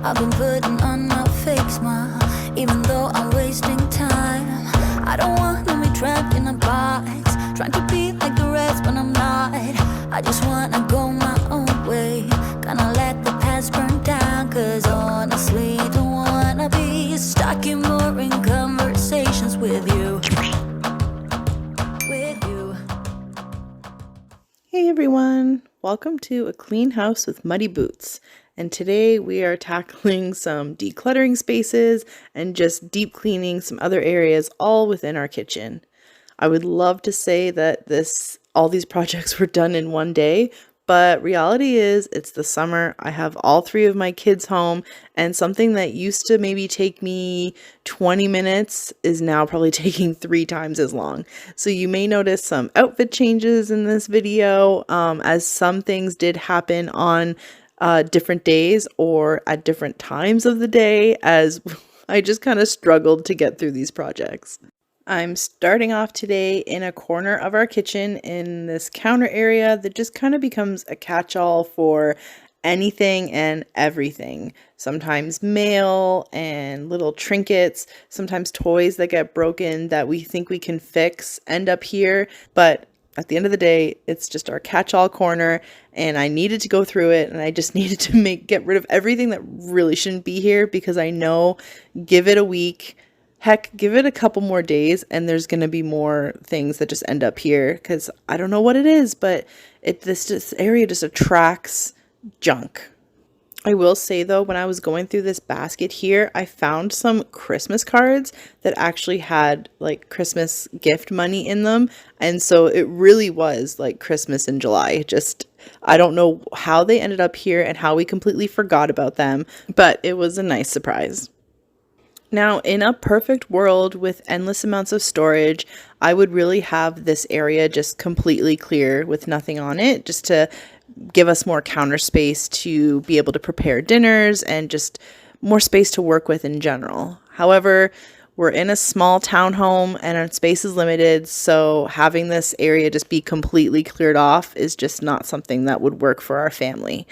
I've been putting on my fake smile, even though I'm wasting time. I don't wanna be trapped in a box, trying to be like the rest when I'm not. I just wanna go my own way, gonna let the past burn down. Cause honestly, don't wanna be stuck in boring conversations with you. Hey everyone, welcome to A Clean House with Muddy Boots. And today we are tackling some decluttering spaces and just deep cleaning some other areas all within our kitchen. I would love to say that all these projects were done in one day, but reality is it's the summer. I have all three of my kids home, and something that used to maybe take me 20 minutes is now probably taking 3 times as long. So you may notice some outfit changes in this video, as some things did happen on different days or at different times of the day, as I just kind of struggled to get through these projects. I'm starting off today in a corner of our kitchen in this counter area that just kind of becomes a catch-all for anything and everything. Sometimes mail and little trinkets, sometimes toys that get broken that we think we can fix end up here. But at the end of the day, it's just our catch-all corner, and I needed to go through it, and I just needed to get rid of everything that really shouldn't be here, because I know, give it a week, heck, give it a couple more days, and there's going to be more things that just end up here, because I don't know what it is, but this area just attracts junk. I will say though, when I was going through this basket here, I found some Christmas cards that actually had like Christmas gift money in them, and so it really was like Christmas in July. I don't know how they ended up here and how we completely forgot about them, but it was a nice surprise. Now, in a perfect world with endless amounts of storage, I would really have this area just completely clear with nothing on it, just to give us more counter space to be able to prepare dinners and just more space to work with in general. However, we're in a small townhome and our space is limited, so having this area just be completely cleared off is just not something that would work for our family.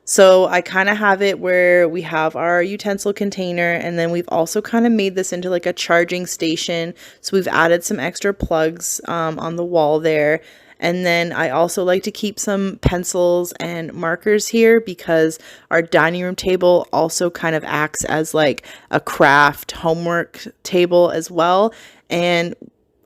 So I kind of have it where we have our utensil container, and then we've also kind of made this into like a charging station. So we've added some extra plugs on the wall there. And then I also like to keep some pencils and markers here, because our dining room table also kind of acts as like a craft homework table as well. And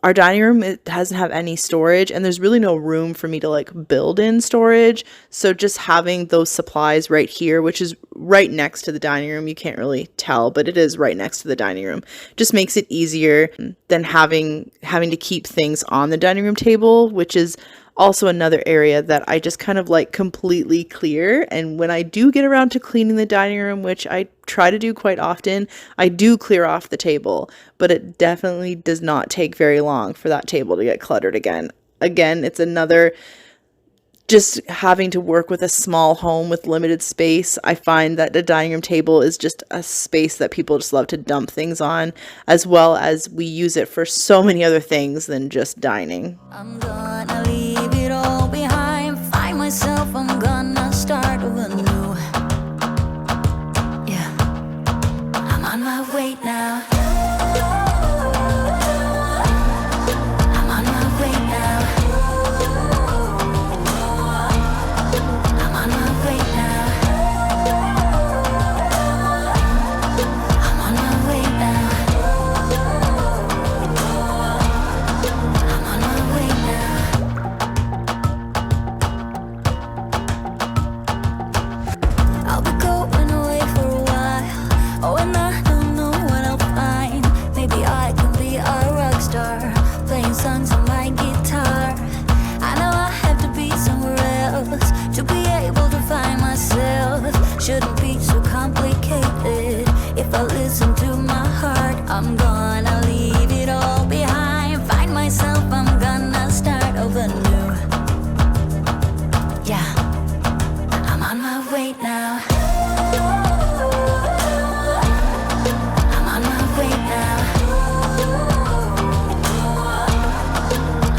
our dining room, it doesn't have any storage, and there's really no room for me to like build in storage. So just having those supplies right here, which is right next to the dining room, you can't really tell, but it is right next to the dining room, just makes it easier than having to keep things on the dining room table, which is also another area that I just kind of like completely clear. And when I do get around to cleaning the dining room, which I try to do quite often, I do clear off the table, but it definitely does not take very long for that table to get cluttered again. Again, it's another, just having to work with a small home with limited space. I find that the dining room table is just a space that people just love to dump things on, as well as we use it for so many other things than just dining. I'm gonna leave it all behind, find myself, I'm gonna start over new. Yeah, I'm on my way now. I'm on my way now. I'm on my way now. I'm on my way now. I'm on my way now. I'll be going away for a while. Oh, and I don't know what I'll find. Maybe I can be a rock star, playing songs on my guitar. I know I have to be somewhere else to be able to find myself. Shouldn't be so complicated if I listen to my heart. I'm gonna leave it all behind, find myself, I'm gonna start over new. Yeah, I'm on my way now. I'm on my way now.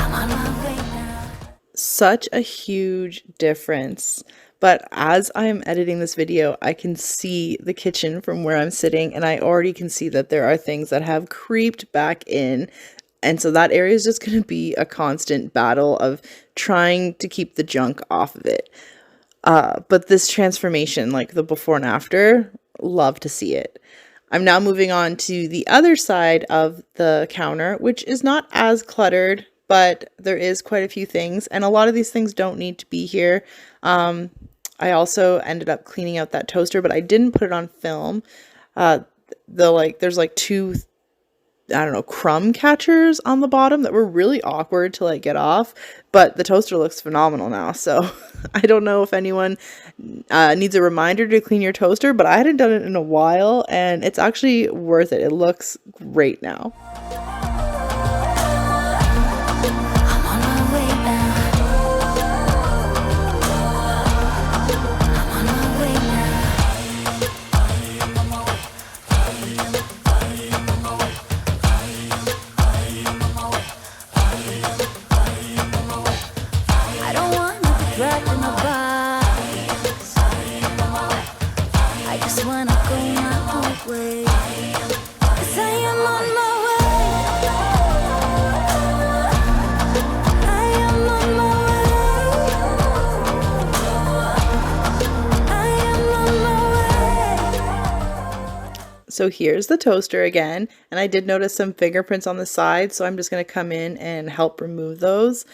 I'm on my way now. Such a huge difference But as I'm editing this video, I can see the kitchen from where I'm sitting, and I already can see that there are things that have creeped back in. And so that area is just going to be a constant battle of trying to keep the junk off of it. But this transformation, like the before and after, love to see it. I'm now moving on to the other side of the counter, which is not as cluttered, but there is quite a few things, and a lot of these things don't need to be here. I also ended up cleaning out that toaster, but I didn't put it on film. There's like two, I don't know, crumb catchers on the bottom that were really awkward to like get off, but the toaster looks phenomenal now. So I don't know if anyone needs a reminder to clean your toaster, but I hadn't done it in a while, and it's actually worth it. It looks great now. So here's the toaster again, and I did notice some fingerprints on the side, so I'm just going to come in and help remove those.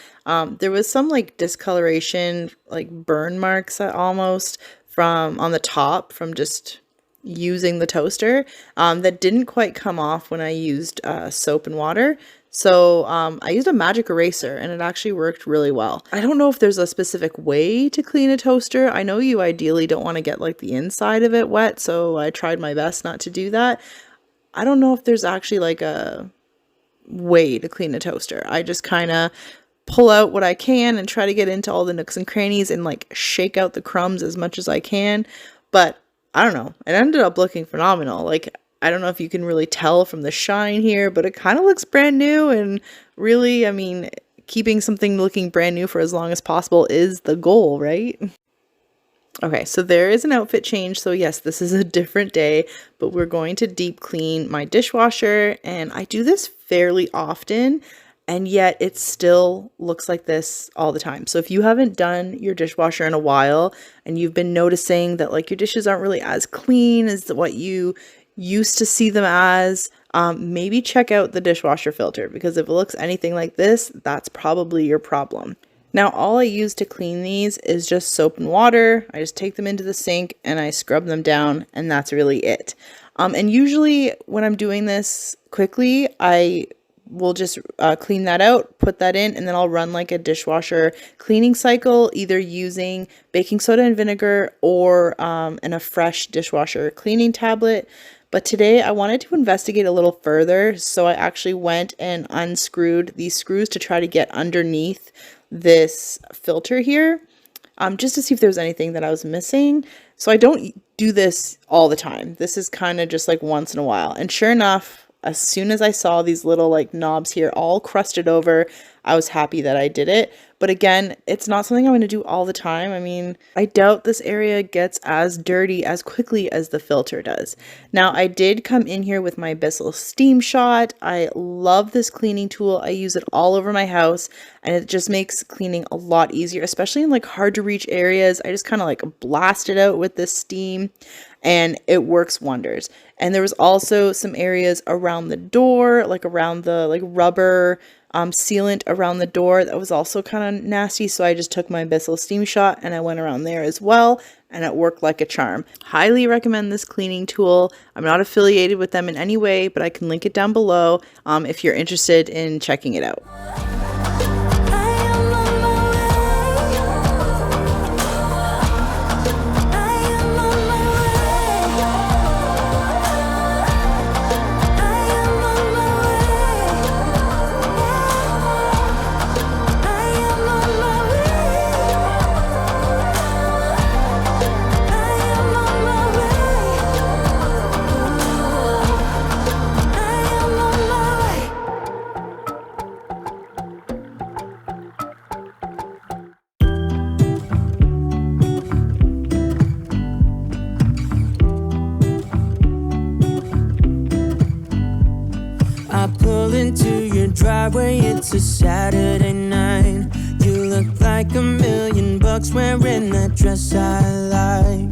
There was some like discoloration, like burn marks almost from on the top from just using the toaster that didn't quite come off when I used soap and water. So I used a magic eraser, and it actually worked really well. I don't know if there's a specific way to clean a toaster. I know you ideally don't want to get like the inside of it wet, so I tried my best not to do that. I don't know if there's actually like a way to clean a toaster. I just kind of pull out what I can and try to get into all the nooks and crannies and like shake out the crumbs as much as I can. But I don't know, it ended up looking phenomenal. Like, I don't know if you can really tell from the shine here, but it kind of looks brand new. And really, I mean, keeping something looking brand new for as long as possible is the goal, right? Okay, so there is an outfit change. So yes, this is a different day, but we're going to deep clean my dishwasher, and I do this fairly often, and yet it still looks like this all the time. So if you haven't done your dishwasher in a while and you've been noticing that like your dishes aren't really as clean as what you used to see them as, maybe check out the dishwasher filter, because if it looks anything like this, that's probably your problem. Now, all I use to clean these is just soap and water. I just take them into the sink and I scrub them down, and that's really it. And usually when I'm doing this quickly, I will just clean that out, put that in, and then I'll run like a dishwasher cleaning cycle, either using baking soda and vinegar or in a fresh dishwasher cleaning tablet. But today I wanted to investigate a little further, so I actually went and unscrewed these screws to try to get underneath this filter here, just to see if there was anything that I was missing. So I don't do this all the time. This is kind of just like once in a while. And sure enough, as soon as I saw these little like knobs here all crusted over, I was happy that I did it. But again, it's not something I'm going to do all the time. I mean, I doubt this area gets as dirty as quickly as the filter does. Now, I did come in here with my Bissell Steam Shot. I love this cleaning tool. I use it all over my house, and it just makes cleaning a lot easier, especially in like hard to reach areas. I just kind of like blast it out with this steam, and it works wonders. And there was also some areas around the door, like around the like rubber sealant around the door that was also kind of nasty, so I just took my Bissell Steam Shot and I went around there as well, and it worked like a charm. Highly recommend this cleaning tool. I'm not affiliated with them in any way, but I can link it down below if you're interested in checking it out. into your driveway, it's a Saturday night. You look like $1,000,000 wearing that dress I like.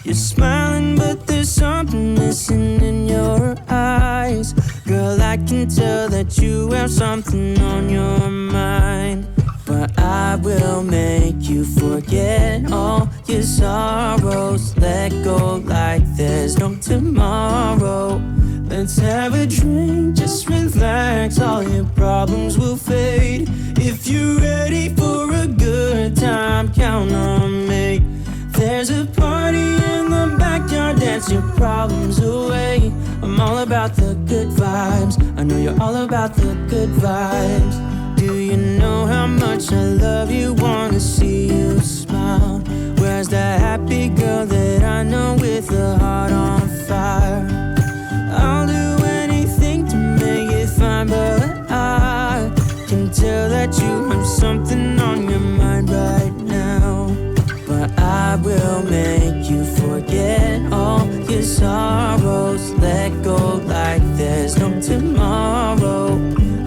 You're smiling, but there's something missing in your eyes. Girl, I can tell that you have something on your mind. But I will make you forget all your sorrows. Let go like there's no tomorrow. Let's have a drink, just relax, all your problems will fade. If you're ready for a good time, count on me. There's a party in the backyard, dance your problems away. I'm all about the good vibes, I know you're all about the good vibes. Do you know how much I love you, wanna see you smile? Where's that happy girl that I know with a heart on fire? I'll do anything to make it fine, but I can tell that you have something on your mind right now. But I will make you forget all your sorrows. Let go like there's no tomorrow.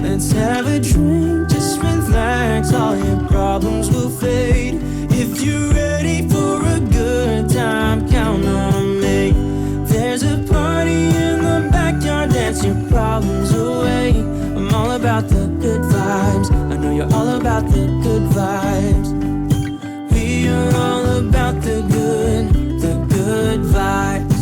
Let's have a drink, just relax, all your problems will fade. If you're ready for a good time, count on me. There's a party in the backyard, dance your problems away. I'm all about the good vibes, I know you're all about the good vibes. We are all about the good vibes.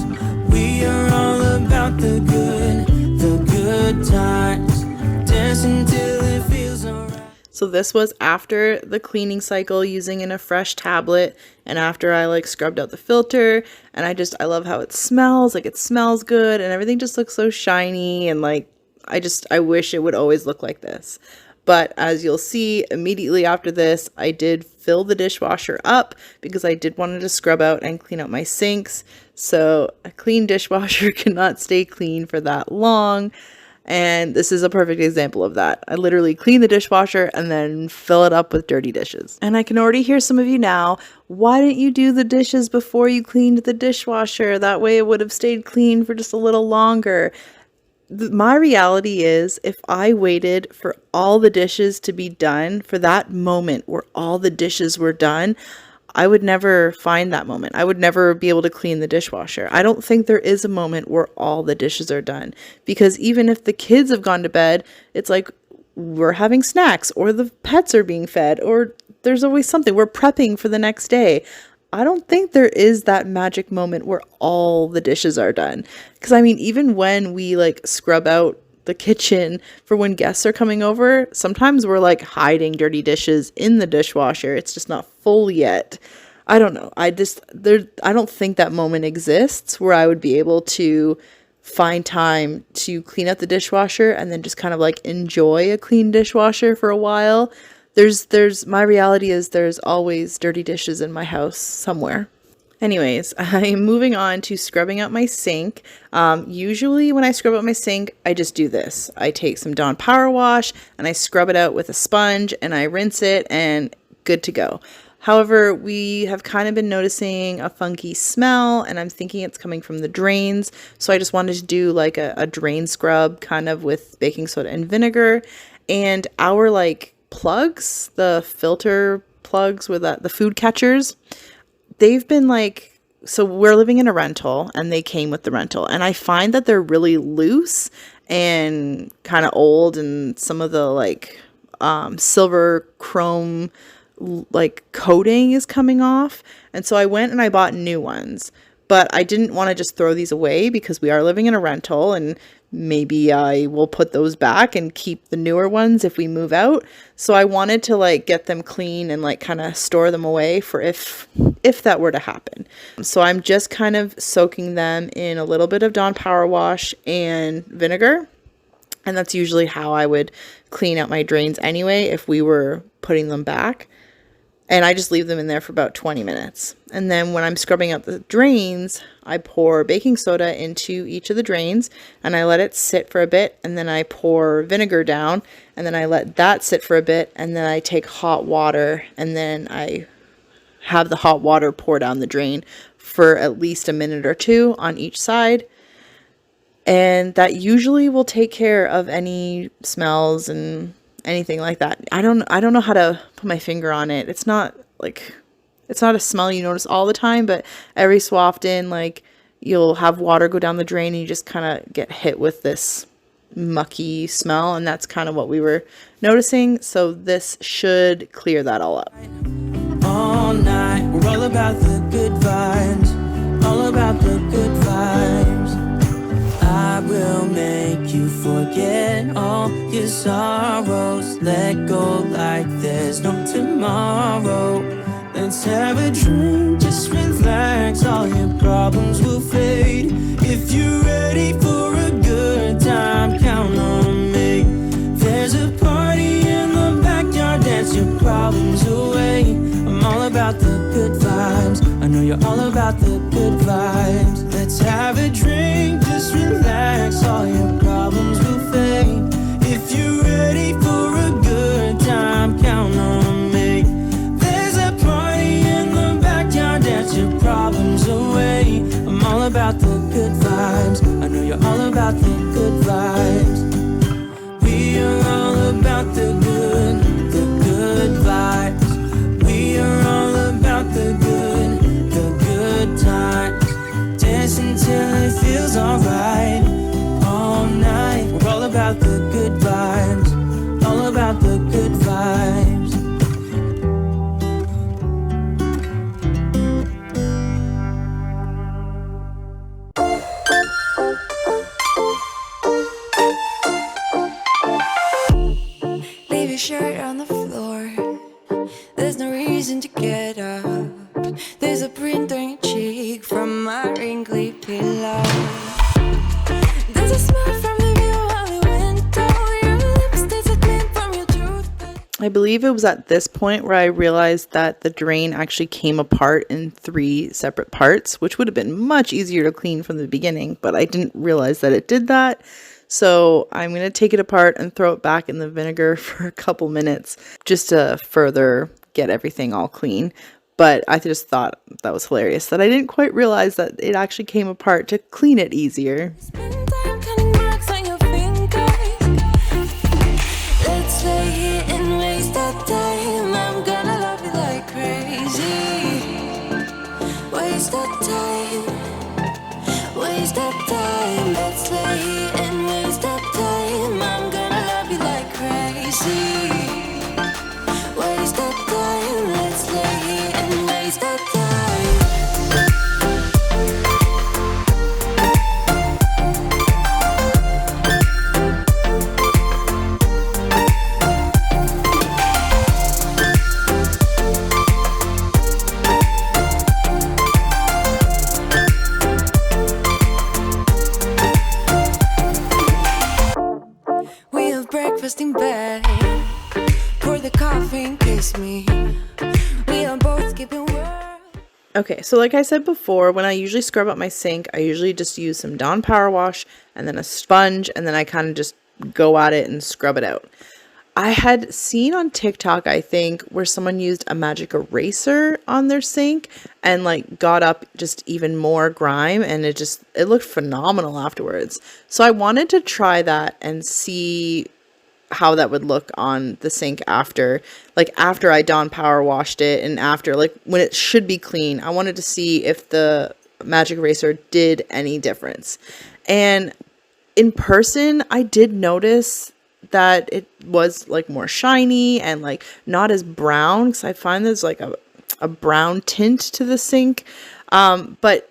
We are all about the good times. Dance until it feels alright. So this was after the cleaning cycle using in a fresh tablet, and after I like scrubbed out the filter, and I love how it smells. Like, it smells good and everything just looks so shiny, and like I wish it would always look like this. But as you'll see, immediately after this, I did fill the dishwasher up because I did want to scrub out and clean out my sinks. So a clean dishwasher cannot stay clean for that long. And this is a perfect example of that. I literally clean the dishwasher and then fill it up with dirty dishes. And I can already hear some of you now, why didn't you do the dishes before you cleaned the dishwasher? That way it would have stayed clean for just a little longer. My reality is, if I waited for all the dishes to be done, for that moment where all the dishes were done, I would never find that moment. I would never be able to clean the dishwasher. I don't think there is a moment where all the dishes are done, because even if the kids have gone to bed, it's like we're having snacks, or the pets are being fed, or there's always something. We're prepping for the next day. I don't think there is that magic moment where all the dishes are done. Because I mean, even when we like scrub out the kitchen for when guests are coming over, sometimes we're like hiding dirty dishes in the dishwasher. It's just not full yet. I don't know. I don't think that moment exists where I would be able to find time to clean out the dishwasher and then just kind of like enjoy a clean dishwasher for a while. My reality is there's always dirty dishes in my house somewhere. Anyways, I'm moving on to scrubbing out my sink. Usually when I scrub out my sink, I just do this. I take some Dawn Power Wash and I scrub it out with a sponge and I rinse it and good to go. However, we have kind of been noticing a funky smell, and I'm thinking it's coming from the drains. So I just wanted to do like a drain scrub kind of with baking soda and vinegar. And our like plugs, the filter plugs with the food catchers, they've been like, so we're living in a rental and they came with the rental, and I find that they're really loose and kind of old, and some of the like silver chrome like coating is coming off, and so I went and I bought new ones. But I didn't want to just throw these away because we are living in a rental, and maybe I will put those back and keep the newer ones if we move out. So I wanted to like get them clean and like kind of store them away for if that were to happen. So I'm just kind of soaking them in a little bit of Dawn Power Wash and vinegar. And that's usually how I would clean out my drains anyway if we were putting them back. And I just leave them in there for about 20 minutes. And then when I'm scrubbing out the drains, I pour baking soda into each of the drains and I let it sit for a bit. And then I pour vinegar down and then I let that sit for a bit. And then I take hot water and then I have the hot water pour down the drain for at least a minute or two on each side. And that usually will take care of any smells and anything like that. I don't know how to put my finger on it. It's not a smell you notice all the time, but every so often, like, you'll have water go down the drain and you just kind of get hit with this mucky smell, and that's kind of what we were noticing. So this should clear that all up. All night, we're all about the good vibes, all about the good vibes. I will make you forget all your sorrows. Let go like there's no tomorrow. Let's have a drink, just relax. All your problems will fade. If you're ready for a good time, count on me. There's a party in the backyard, dance your problems away. I'm all about the good vibes. I know you're all about the good vibes. Let's have a drink, just relax. All your problems will fade. If you're ready for a good time, count on me. There's a party in the backyard, dance your problems away. I'm all about the good vibes. I know you're all about the good vibes. We are all about the good vibes. We are all about the good times. Dance until it feels alright. All night, we're all about the good vibes. All about the good vibes. Leave your shirt on the floor. There's no reason to get up. There's a print on your cheek from my wrinkly pillow. There's a smell from the view while the window. Your lips taste a clean from your toothpaste. I believe it was at this point where I realized that the drain actually came apart in 3 separate parts, which would have been much easier to clean from the beginning, but I didn't realize that it did that. So I'm going to take it apart and throw it back in the vinegar for a couple minutes just to further get everything all clean. But I just thought that was hilarious that I didn't quite realize that it actually came apart to clean it easier. Spend time counting marks on your fingers. Let's lay here and waste our time. I'm gonna love you like crazy. Waste our time. Waste our time. Let's lay here and waste our time. I'm gonna love you like crazy. Waste our time. Let's lay here and waste our time. We have breakfast in bed. Pour the coffee and kiss me. We are both keeping word. Okay, so like I said before, when I usually scrub up my sink, I usually just use some Dawn Power Wash and then a sponge, and then I kind of just go at it and scrub it out. I had seen on TikTok, I think, where someone used a magic eraser on their sink and like got up just even more grime, and it looked phenomenal afterwards. So I wanted to try that and see how that would look on the sink after I Dawn Power washed it, and after, like, when it should be clean. I wanted to see if the magic eraser did any difference. And in person, I did notice that it was like more shiny and like not as brown, because I find there's like a brown tint to the sink. But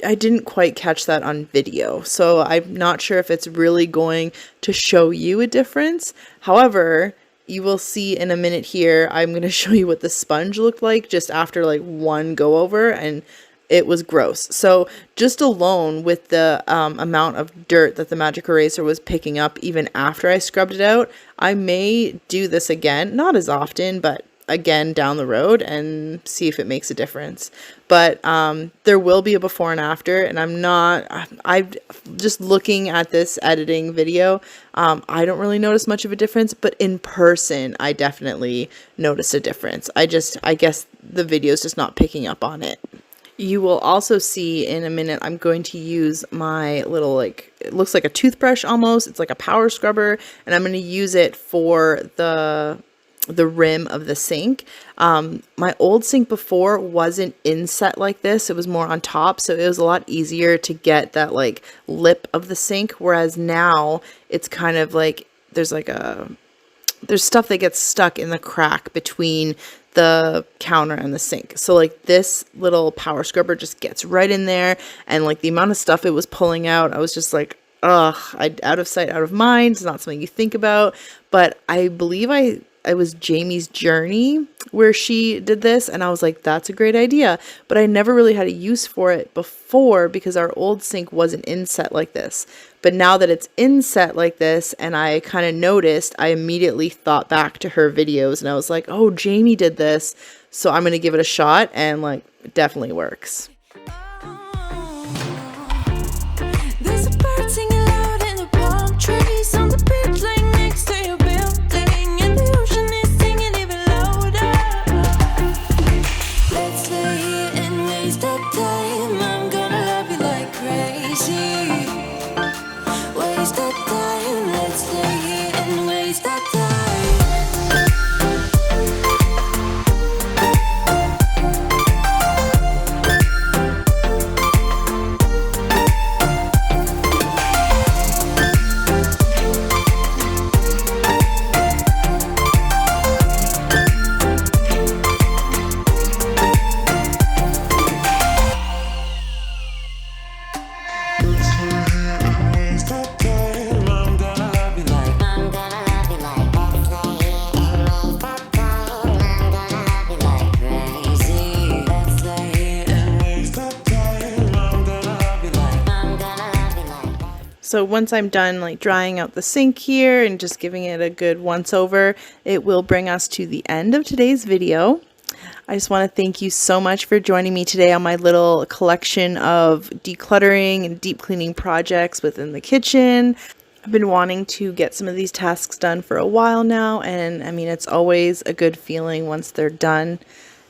I didn't quite catch that on video, so I'm not sure if it's really going to show you a difference. However, you will see in a minute here, I'm going to show you what the sponge looked like just after like one go over, and it was gross. So just alone with the amount of dirt that the magic eraser was picking up even after I scrubbed it out, I may do this again, not as often, but again down the road, and see if it makes a difference. But there will be a before and after, and I'm just looking at this editing video, I don't really notice much of a difference, but in person I definitely noticed a difference. I guess the video's just not picking up on it. You will also see in a minute, I'm going to use my little, like, it looks like a toothbrush almost. It's like a power scrubber, and I'm going to use it for the rim of the sink. My old sink before wasn't inset like this. It was more on top, so it was a lot easier to get that like lip of the sink, whereas now it's kind of like there's stuff that gets stuck in the crack between the counter and the sink. So like this little power scrubber just gets right in there, and like the amount of stuff it was pulling out, I was just like, ugh, out of sight, out of mind. It's not something you think about. But I believe it was Jamie's Journey where she did this, and I was like, that's a great idea. But I never really had a use for it before because our old sink wasn't inset like this. But now that it's inset like this, and I kind of noticed, I immediately thought back to her videos, and I was like, oh, Jamie did this, so I'm going to give it a shot, and like, it definitely works. There's a bird singing loud in the palm trees on the beach laying next to your building, and the ocean is singing even louder. Let's lay here and waste that time. I'm gonna love you like crazy. Waste that time. Let's lay here and waste that time. So once I'm done like drying out the sink here and just giving it a good once over, it will bring us to the end of today's video. I just want to thank you so much for joining me today on my little collection of decluttering and deep cleaning projects within the kitchen. I've been wanting to get some of these tasks done for a while now, and I mean, it's always a good feeling once they're done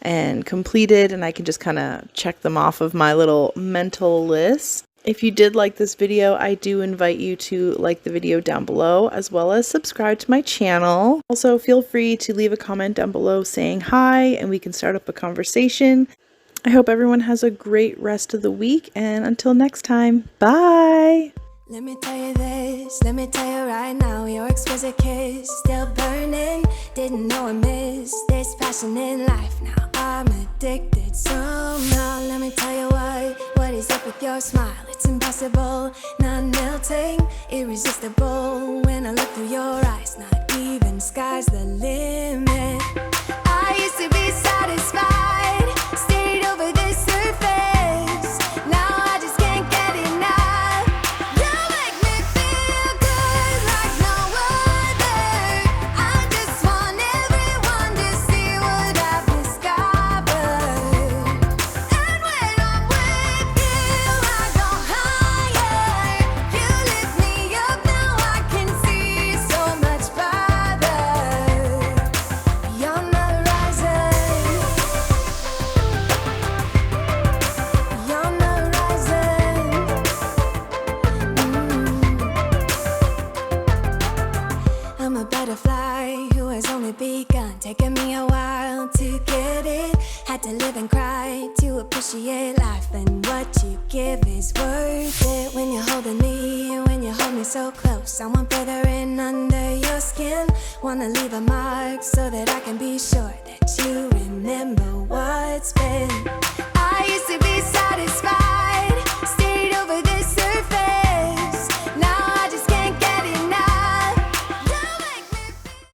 and completed, and I can just kind of check them off of my little mental list. If you did like this video, I do invite you to like the video down below, as well as subscribe to my channel. Also, feel free to leave a comment down below saying hi, and we can start up a conversation. I hope everyone has a great rest of the week, and until next time, bye! Let me tell you this, let me tell you right now, your exquisite kiss still burning. Didn't know I missed this passion in life. Now I'm addicted somehow. Let me tell you what is up with your smile? It's impossible, not melting, irresistible. When I look through your eyes, not even sky's the limit. I used to be satisfied, stayed over the surface. Now I just can't get enough. You make me feel good like no other. I just want everyone to see what I've discovered. And when I'm with you, I go higher. You lift me up, now I can see so much farther. Beyond the horizon. Beyond the horizon. I'm a butterfly who has only begun, taking me a while to get it. Had to live and cry to appreciate life, and what you give is worth it. When you're holding me, when you hold me so close, I want further in under your skin. Wanna leave a mark so that I can be sure that you remember what's been.